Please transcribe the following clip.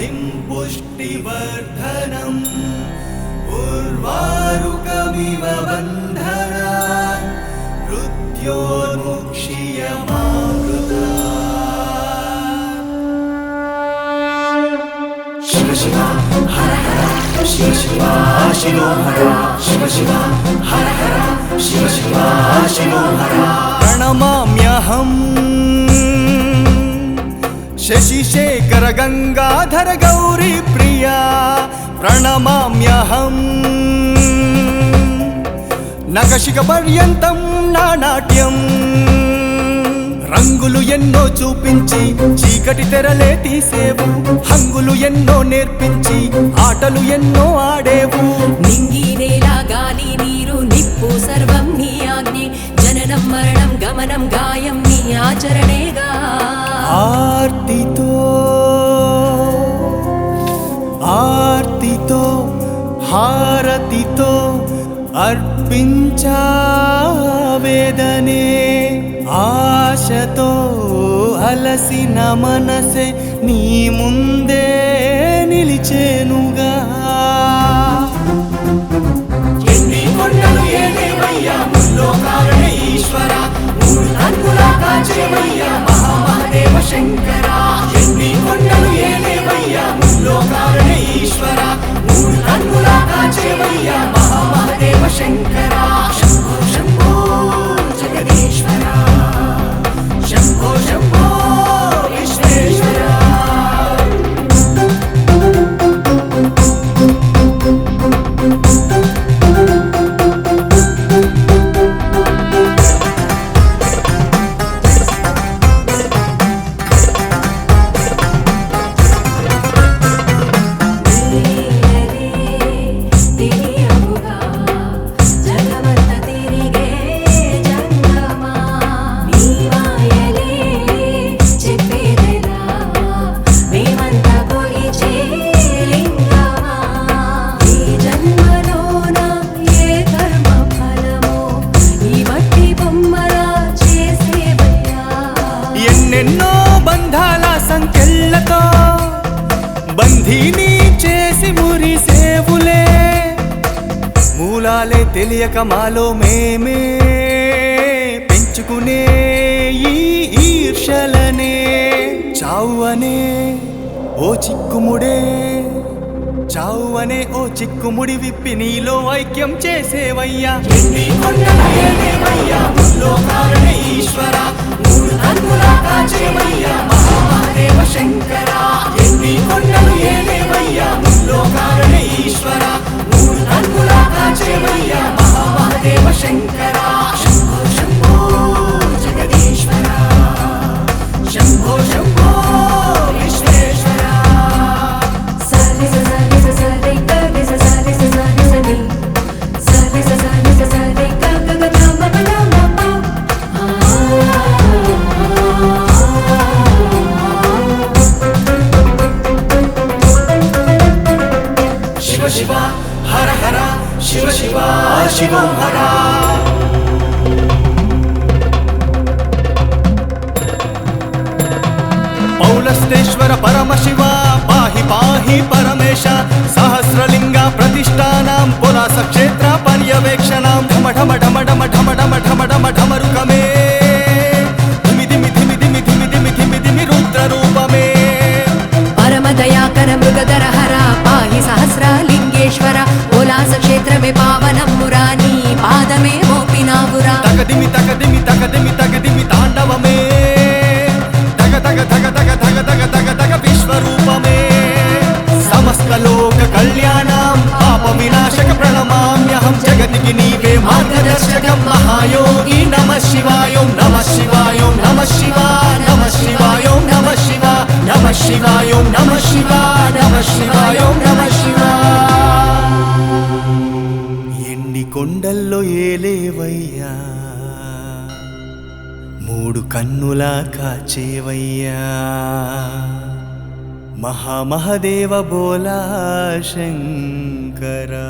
स्वस्तिं पुष्टिवर्धनम् उर्वारुकमिव बन्धनान् मृत्योर्मुक्षीयमामृतात्। शिव शिव हर हर शिव शिव शिवो हर शिव शिव हर हर शिव शिव शिवो हर। प्रणमाम्यहम् शशिशेखर गंगाधर गौरी प्रिया प्रणमाम्यहम् नखशिख पर्यन्तं नाट्यं రంగులు ఎన్నో చూపించి చీకటి తెరలే తీసేవు హంగులు ఎన్నో నేర్పించి ఆటలు ఎన్నో ఆడేవు నింగి నేల గాలి నీరు నిప్పు సర్వం నీ ఆజ్ఞే జననం మరణం గమనం గాయం నీ ఆచరణేగా ఆర్తితో హారతితో అర్పించా వేదనే ఆశతో అలసిన మనసే నీ ముందే నిలిచేనుగా ఎన్ని కొండలు ఏలేవయ్యా ముల్లోకాలనే ఈశ్వర మూడు కన్నులా కాచేవయ్యా మహామహదేవ శంకర ఎన్ని కొండలు ఏలేవయ్యా ముల్లోకాలనే ఈశ్వర మూడు కన్నులా కాచేవయ్యా మహామహదేవ శంకర శంభో శంభో జగదీశ్వర శంభో శంభో విశ్వేశ్వర ఎన్నెన్నో బంధాల సంకెళ్ళతో బంధీని చేసి మురిసేవులే మూలాలే తెలియక మాలో మేమే పెంచుకునే ఈ ఈర్షలనే చావు అనే ఓ చిక్కుముడే చావు అనే ఓ చిక్కుముడి విప్పి నీలో ఐక్యం చేసేవయ్యా ఎన్ని కొండలు ఏలేవయ్యా ముల్లోకాలనే ఈశ్వర మూడు కన్నులా కాచేవయ్యా మహామహదేవ శంకర ఎన్ని కొండలు ఏలేవయ్యా ముల్లోకాలనే ఈశ్వర మూడు కన్నులా కాచేవయ్యా మహామహదేవ శంకర శంభో శంభో జగదీశ్వర శంభో శంభో విశ్వేశ్వర शिव शिव हर हर शिव शिव शिवो हर पौलस्तेश्वर परम शिव पाहि पाहि परमेश सहस्रलिंग प्रतिष्ठानां पुरास क्षेत्र पर्यवेक्षणां ढम ढम ढम ढम ढम ढम ढम ढम ढमरुकमे धिमि धिमि धिमि धिमि धिमि धिमि धिमि धिमि रुद्र रूपमे परम दयाकर मृगधर हर पाहि सहस्रलिंगेश्वर उल्लास क्षेत्र में पावनं मुरानी पाद में मोपिनावुरा तगदिमि तगदिमि तगदिमि तगदिमि तांडवमे तग तग तग तग तग तग तग तग विश्वरूपमे समस्त लोक कल्याणां पाप विनाशक प्रणमाम्यहं जगति नीवे मार्गदर्शकं महायोगी नमः शिवाय नमः शिवाय नमः शिवाय नमः शिवाय नमः शिवाय नमः शिवाय नमः शिवाय नमः शिवाय नमः शिवाय ఎన్ని కొండల్లో ఏలేవయ్యా మూడు కన్నులా కాచేవయ్యా మహామహదేవ బోలా శంకరా।